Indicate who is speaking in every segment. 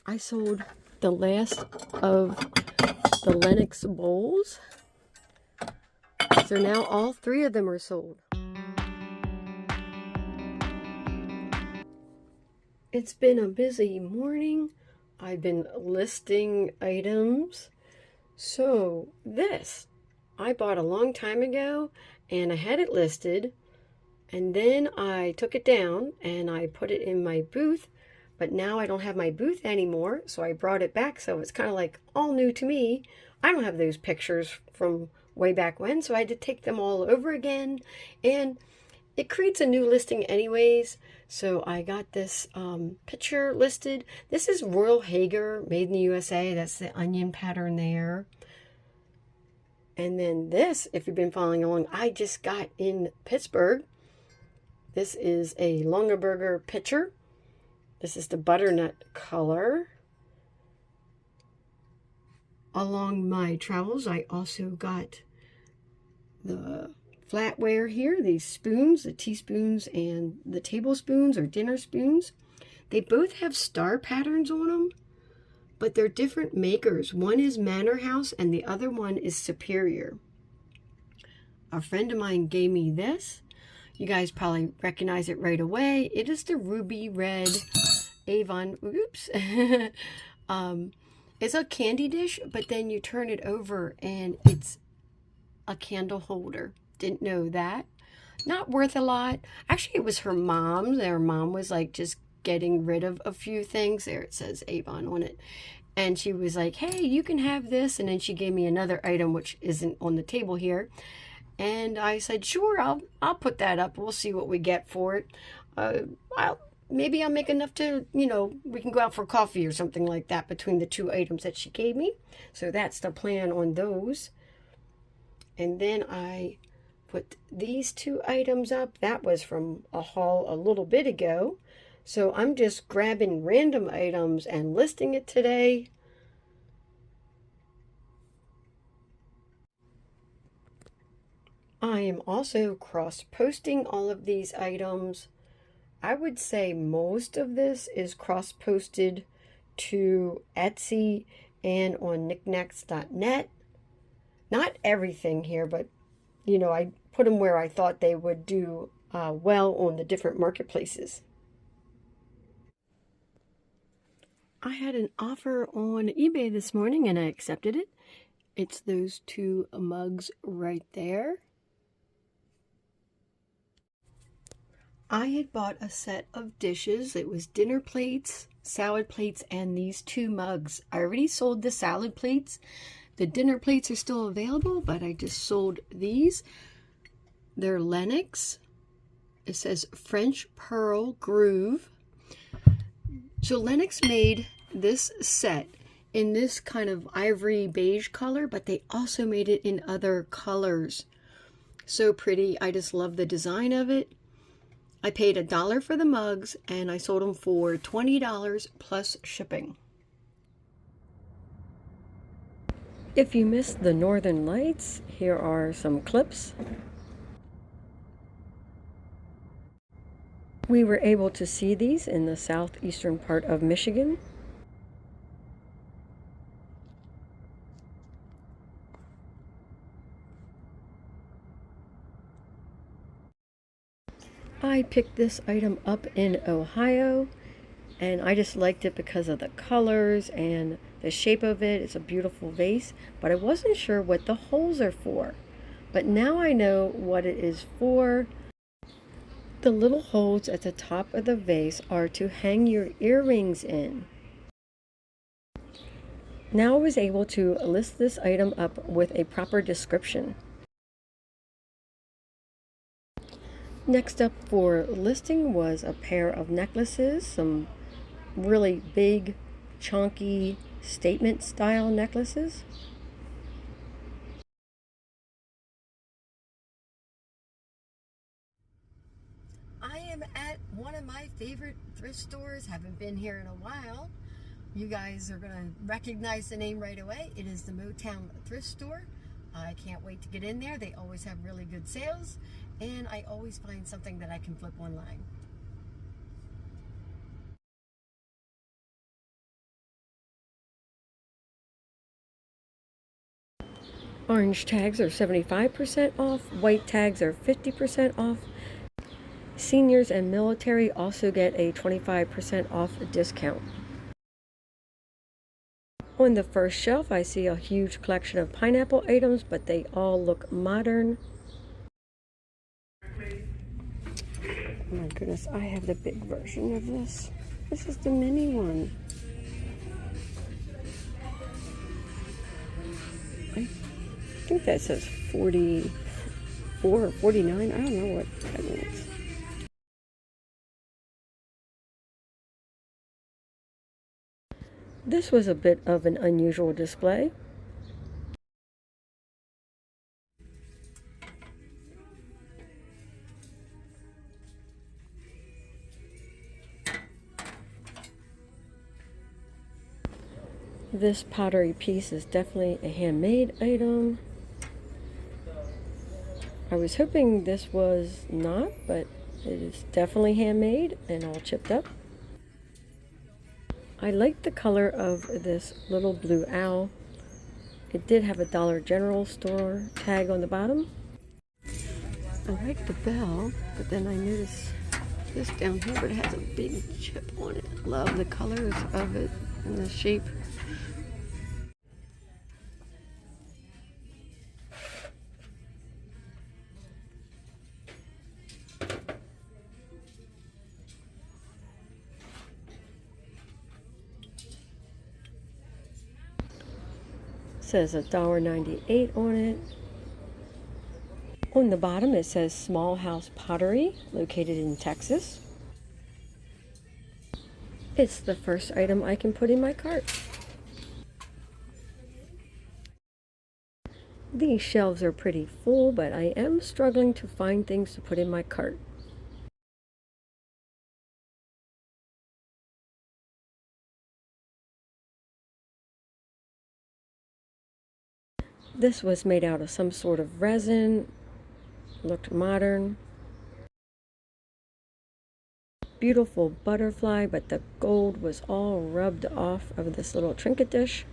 Speaker 1: I sold the last of the Lennox bowls. So now all 3 of them are sold. It's been a busy morning. I've been listing items. So this, I bought a long time ago and I had it listed. And then I took it down and I put it in my booth. But now I don't have my booth anymore. So I brought it back. So it's kind of like all new to me. I don't have those pictures from way back when. So I had to take them all over again. And it creates a new listing anyways. So I got this picture listed. This is Royal Hager, made in the USA. That's the onion pattern there. And then this, if you've been following along, I just got in Pittsburgh. This is a Longaberger pitcher. This is the butternut color. Along my travels, I also got the flatware here, these spoons, the teaspoons and the tablespoons or dinner spoons. They both have star patterns on them, but they're different makers. One is Manor House and the other one is Superior. A friend of mine gave me this. You guys probably recognize it right away. It is the ruby red Avon, oops. It's a candy dish, but then you turn it over and it's a candle holder. Didn't know that. Not worth a lot. Actually, it was her mom's. Her mom was like just getting rid of a few things. There it says Avon on it. And she was like, hey, you can have this. And then she gave me another item, which isn't on the table here. And I said, sure, I'll put that up. We'll see what we get for it. Maybe I'll make enough to, we can go out for coffee or something like that between the 2 items that she gave me. So that's the plan on those. And then I put these 2 items up. That was from a haul a little bit ago. So I'm just grabbing random items and listing it today. I am also cross-posting all of these items. I would say most of this is cross-posted to Etsy and on knickknacks.net. Not everything here, but I put them where I thought they would do well on the different marketplaces. I had an offer on eBay this morning and I accepted it. It's those 2 mugs right there. I had bought a set of dishes. It was dinner plates, salad plates, and these 2 mugs. I already sold the salad plates. The dinner plates are still available, but I just sold these. They're Lennox. It says French Pearl Groove. So Lennox made this set in this kind of ivory beige color, but they also made it in other colors. So pretty. I just love the design of it. I paid $1 for the mugs and I sold them for $20 plus shipping. If you missed the Northern Lights, here are some clips. We were able to see these in the southeastern part of Michigan. I picked this item up in Ohio and I just liked it because of the colors and the shape of it. It's a beautiful vase, but I wasn't sure what the holes are for. But now I know what it is for. The little holes at the top of the vase are to hang your earrings in. Now I was able to list this item up with a proper description. Next up for listing was a pair of necklaces, some really big, chunky statement style necklaces. I am at one of my favorite thrift stores. Haven't been here in a while. You guys are going to recognize the name right away. It is the Motown Thrift Store. I can't wait to get in there. They always have really good sales, and I always find something that I can flip online. Orange tags are 75% off. White tags are 50% off. Seniors and military also get a 25% off discount. On the first shelf, I see a huge collection of pineapple items, but they all look modern. Oh my goodness, I have the big version of this. This is the mini one. I think that says 44 or 49. I don't know what that means. This was a bit of an unusual display. This pottery piece is definitely a handmade item. I was hoping this was not, but it is definitely handmade and all chipped up. I like the color of this little blue owl. It did have a Dollar General store tag on the bottom. I like the bell, but then I noticed this down here, but it has a big chip on it. Love the colors of it and the shape. Says $1.98 on it. On the bottom it says Small House Pottery, located in Texas. It's the first item I can put in my cart. These shelves are pretty full, but I am struggling to find things to put in my cart. This was made out of some sort of resin. Looked modern. Beautiful butterfly, but the gold was all rubbed off of this little trinket dish.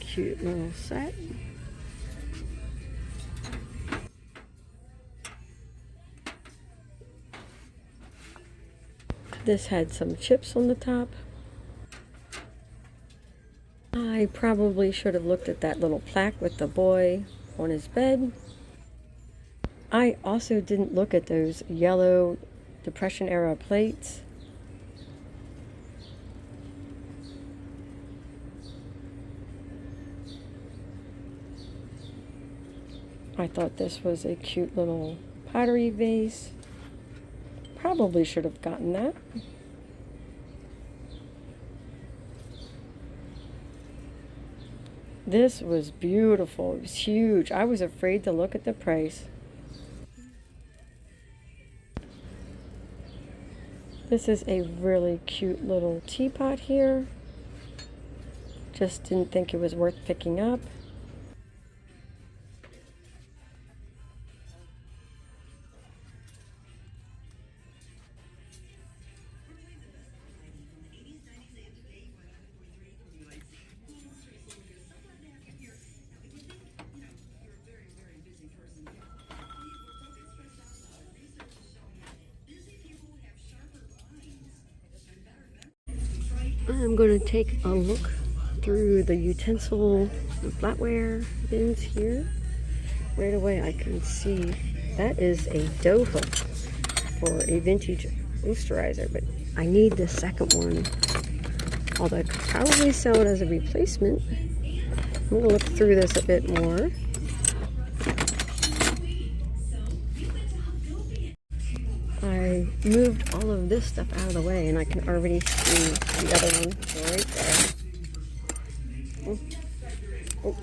Speaker 1: Cute little set. This had some chips on the top. I probably should have looked at that little plaque with the boy on his bed. I also didn't look at those yellow Depression era plates. I thought this was a cute little pottery vase. Probably should have gotten that. This was beautiful. It was huge. I was afraid to look at the price. This is a really cute little teapot here. Just didn't think it was worth picking up. I'm going to take a look through the utensil and flatware bins here. Right away I can see that is a dough hook for a vintage oosterizer, but I need the second one. Although I could probably sell it as a replacement. I'm going to look through this a bit more. I moved all of this stuff out of the way and I can already see the other one right there. Oh. Oh.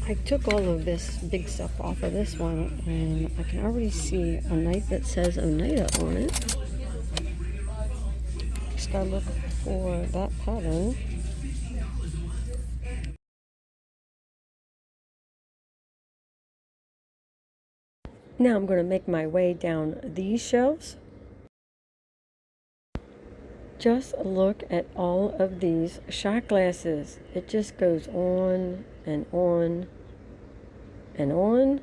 Speaker 1: I took all of this big stuff off of this one, and I can already see a knife that says Oneida on it. Just gotta look for that pattern. Now I'm going to make my way down these shelves. Just look at all of these shot glasses. It just goes on and on and on.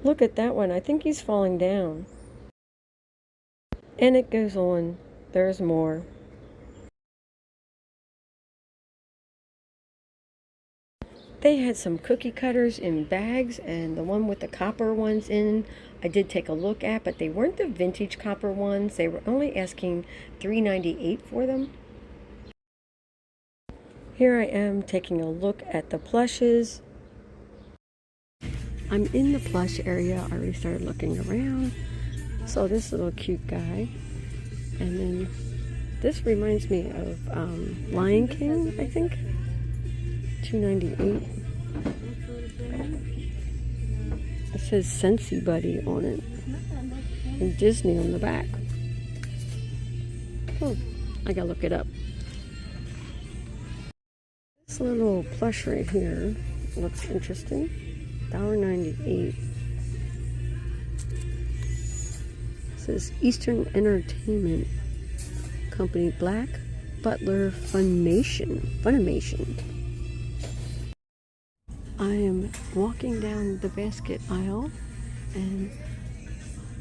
Speaker 1: Look at that one. I think he's falling down. And it goes on. There's more. They had some cookie cutters in bags, and the one with the copper ones in, I did take a look at, but they weren't the vintage copper ones. They were only asking $3.98 for them. Here I am taking a look at the plushes. I'm in the plush area. I already started looking around. So this little cute guy. And then this reminds me of Lion King, I think. $2.98. It says Scentsy Buddy on it. And Disney on the back. Oh, I gotta look it up. This little plush right here looks interesting. $1.98. It says Eastern Entertainment Company, Black Butler Funimation. I am walking down the basket aisle, and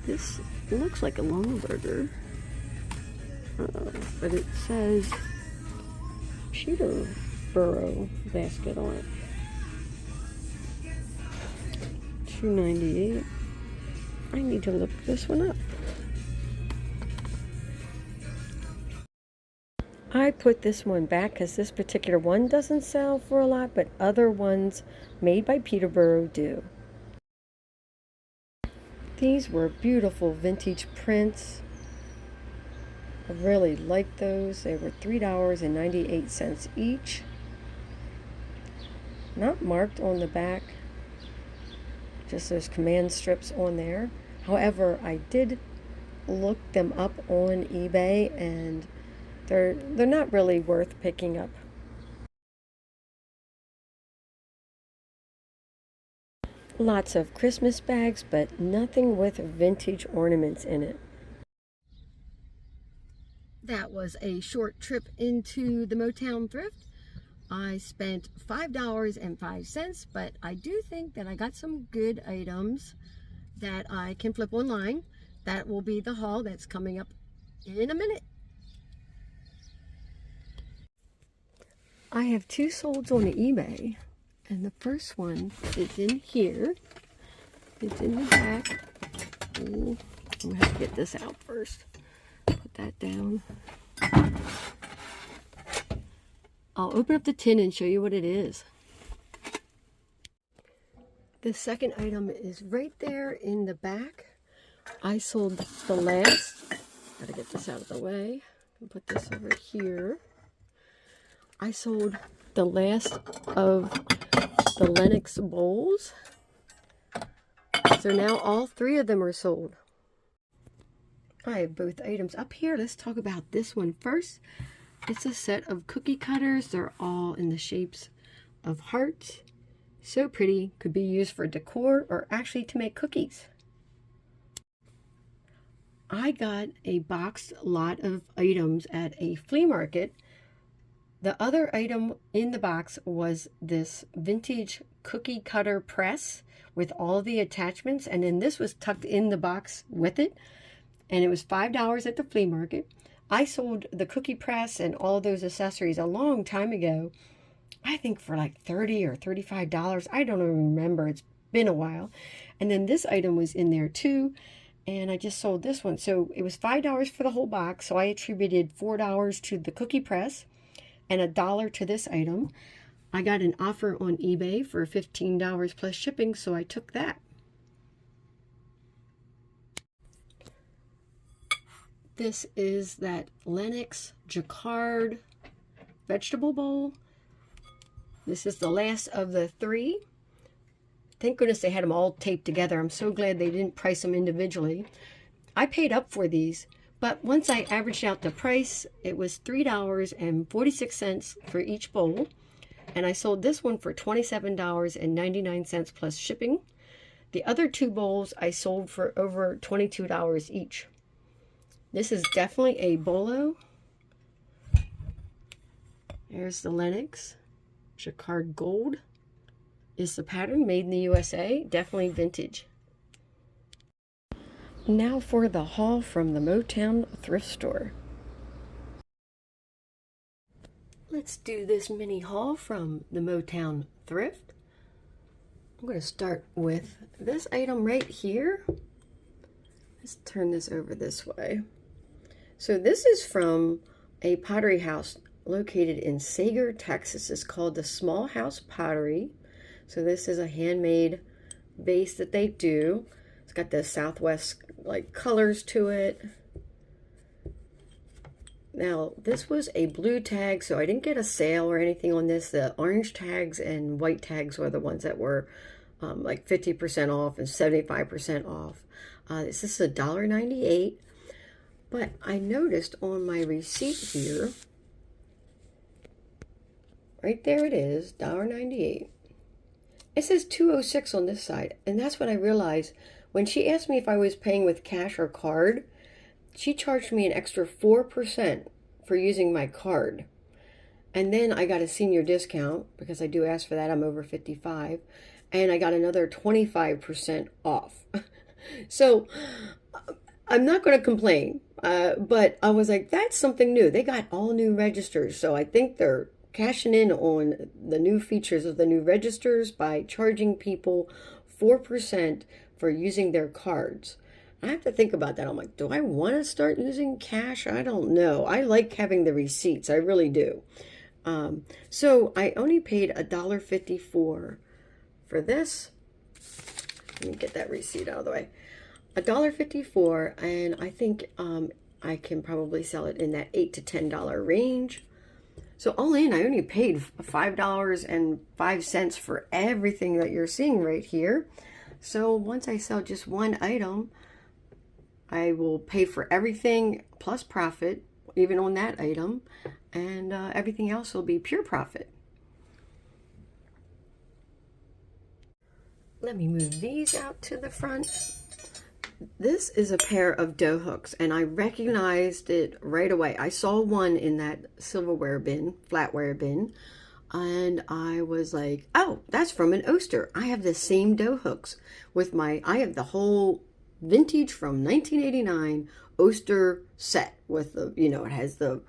Speaker 1: this looks like a Longaberger, but it says Peterborough basket on it. $2.98. I need to look this one up. I put this one back because this particular one doesn't sell for a lot, but other ones made by Peterborough do. These were beautiful vintage prints. I really liked those. They were $3.98 each. Not marked on the back. Just those command strips on there. However, I did look them up on eBay, and they're not really worth picking up. Lots of Christmas bags, but nothing with vintage ornaments in it. That was a short trip into the Motown Thrift. I spent $5.05, but I do think that I got some good items that I can flip online. That will be the haul that's coming up in a minute. I have two solds on eBay, and the first one is in here. It's in the back. Ooh, I'm gonna have to get this out first. Put that down. I'll open up the tin and show you what it is. The second item is right there in the back. I sold the last. Gotta get this out of the way. I'll put this over here. I sold the last of the Lennox bowls. So now all three of them are sold. I have both items up here. Let's talk about this one first. It's a set of cookie cutters. They're all in the shapes of hearts. So pretty. Could be used for decor or actually to make cookies. I got a boxed lot of items at a flea market. The other item in the box was this vintage cookie cutter press with all the attachments, and then this was tucked in the box with it, and it was $5 at the flea market. I sold the cookie press and all those accessories a long time ago, I think for like $30 or $35. I don't even remember. It's been a while. And then this item was in there too, and I just sold this one. So it was $5 for the whole box, so I attributed $4 to the cookie press and $1 to this item. I got an offer on eBay for $15 plus shipping, so I took that. This is that Lennox Jacquard vegetable bowl. This is the last of the 3. Thank goodness they had them all taped together. I'm so glad they didn't price them individually. I paid up for these, but once I averaged out the price, it was $3.46 for each bowl. And I sold this one for $27.99 plus shipping. The other 2 bowls I sold for over $22 each. This is definitely a bolo. There's the Lennox. Jacquard Gold is the pattern, made in the USA. Definitely vintage. Now for the haul from the Motown Thrift Store. Let's do this mini haul from the Motown Thrift. I'm going to start with this item right here. Let's turn this over this way. So this is from a pottery house located in Sager, Texas. It's called the Small House Pottery. So this is a handmade base that they do. It's got the Southwest like colors to it. Now, this was a blue tag, so I didn't get a sale or anything on this. The orange tags and white tags were the ones that were like 50% off and 75% off. This is $1.98. But I noticed on my receipt here, right there it is, $1.98. It says $2.06 on this side, and that's when I realized when she asked me if I was paying with cash or card, she charged me an extra 4% for using my card. And then I got a senior discount because I do ask for that. I'm over 55. And I got another 25% off. So I'm not going to complain. But I was like, that's something new. They got all new registers. So I think they're cashing in on the new features of the new registers by charging people 4% for using their cards. I have to think about that. I'm like, do I want to start using cash? I don't know. I like having the receipts. I really do. So I only paid $1.54 for this. Let me get that receipt out of the way. $1.54, and I think I can probably sell it in that $8 to $10 range. So all in, I only paid $5.05 for everything that you're seeing right here. So once I sell just one item, I will pay for everything plus profit, even on that item, and everything else will be pure profit. Let me move these out to the front. This is a pair of dough hooks, and I recognized it right away. I saw one in that silverware bin, flatware bin, and I was like, oh, that's from an Oster. I have the same dough hooks with I have the whole vintage from 1989 Oster set with the, it has the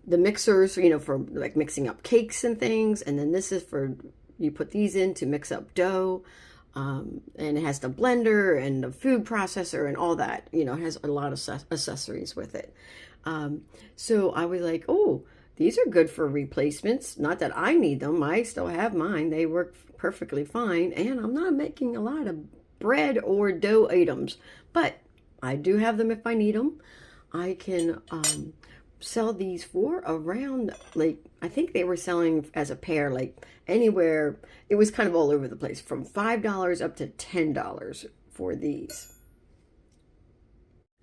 Speaker 1: mixers, for like mixing up cakes and things. And then this is for, you put these in to mix up dough. And it has the blender and the food processor and all that, it has a lot of accessories with it. So I was like, oh, these are good for replacements. Not that I need them. I still have mine. They work perfectly fine. And I'm not making a lot of bread or dough items, but I do have them if I need them. I can sell these for around, like, I think they were selling as a pair, like anywhere. It was kind of all over the place, from $5 up to $10 for these.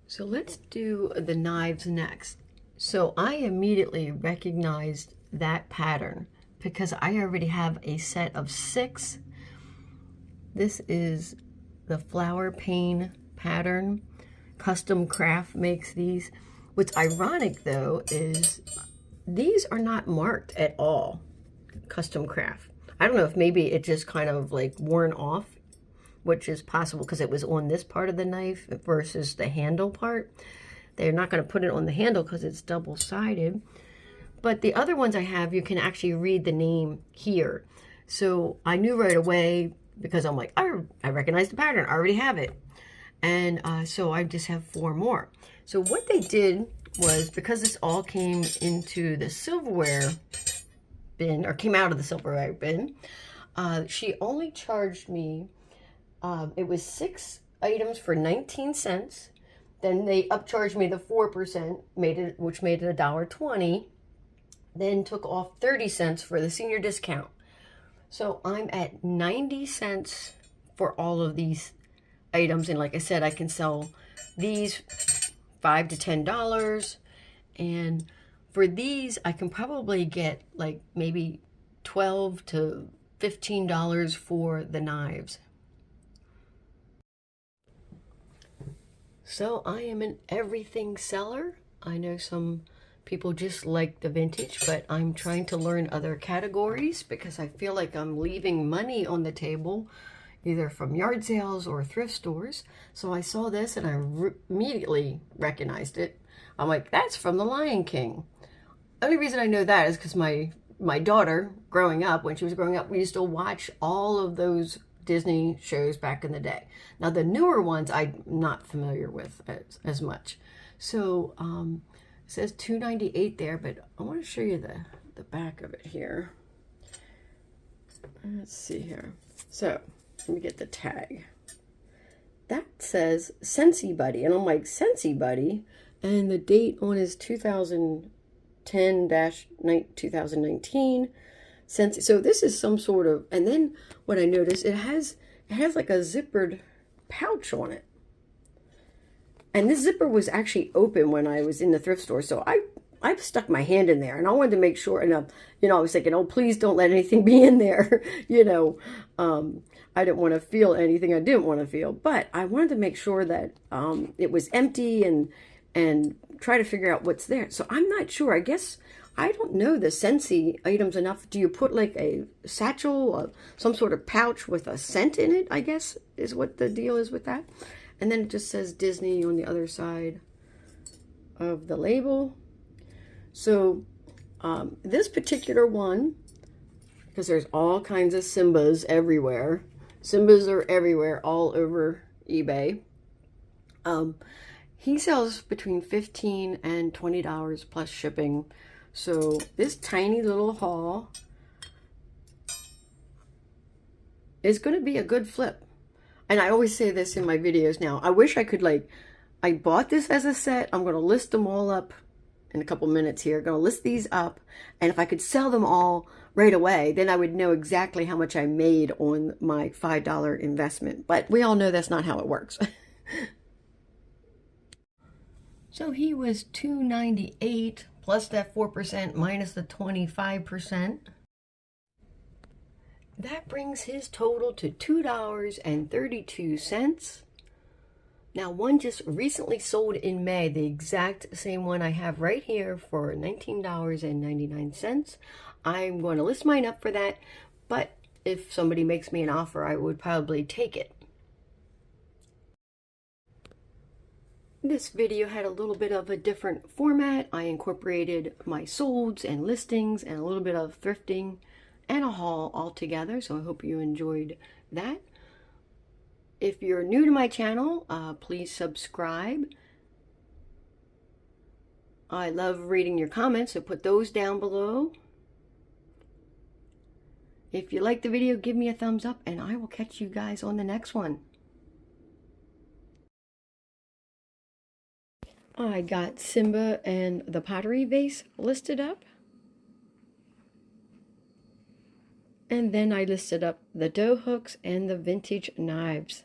Speaker 1: So let's do the knives next. So I immediately recognized that pattern because I already have a set of 6. This is the flower pane pattern. Custom Craft makes these. What's ironic though is these are not marked at all. Custom Craft. I don't know if maybe it just kind of like worn off, which is possible because it was on this part of the knife versus the handle part. They're not going to put it on the handle because it's double-sided. But the other ones I have, you can actually read the name here. So I knew right away because I'm like, I recognize the pattern. I already have it. And so I just have 4 more. So what they did was, because this all came into the silverware bin, or came out of the silverware bin, she only charged me, it was 6 items for 19 cents. Then they upcharged me the 4%, which made it $1.20. then took off 30 cents for the senior discount. So I'm at 90 cents for all of these items. And like I said, I can sell these $5 to $10. And for these, I can probably get like maybe $12 to $15 for the knives. So I am an everything seller. I know some people just like the vintage, but I'm trying to learn other categories because I feel like I'm leaving money on the table, either from yard sales or thrift stores. So I saw this and I immediately recognized it. I'm like, that's from The Lion King. The only reason I know that is because my daughter, growing up, when she was growing up, we used to watch all of those Disney shows back in the day. Now the newer ones I'm not familiar with as much. So it says $2.98 there, but I want to show you the back of it here. Let's see here. So let me get the tag. That says Scentsy Buddy, and I'm like, Scentsy Buddy, and the date on is 2010-2019. So this is some sort of, and then what I noticed, it has like a zippered pouch on it. And this zipper was actually open when I was in the thrift store. So I stuck my hand in there and I wanted to make sure, and I was thinking, oh, please don't let anything be in there. I didn't want to feel anything I didn't want to feel, but I wanted to make sure that it was empty and try to figure out what's there. So I'm not sure. I guess I don't know the Scentsy items enough. Do you put like a satchel, some sort of pouch with a scent in it, I guess, is what the deal is with that. And then it just says Disney on the other side of the label. So this particular one, because there's all kinds of Simbas everywhere. Simbas are everywhere, all over eBay. He sells between $15 and $20 plus shipping. So this tiny little haul is going to be a good flip. And I always say this in my videos now. I wish I could, I bought this as a set. I'm going to list them all up in a couple minutes here. I'm going to list these up. And if I could sell them all right away, then I would know exactly how much I made on my $5 investment. But we all know that's not how it works. So he was $2.98 plus that 4% minus the 25%. That brings his total to $2.32. Now, one just recently sold in May, the exact same one I have right here for $19.99. I'm going to list mine up for that, but if somebody makes me an offer, I would probably take it. This video had a little bit of a different format. I incorporated my solds and listings and a little bit of thrifting and a haul all together, so I hope you enjoyed that. If you're new to my channel, please subscribe. I love reading your comments, so put those down below. If you like the video, give me a thumbs up, and I will catch you guys on the next one. I got Simba and the pottery vase listed up. And then I listed up the dough hooks and the vintage knives.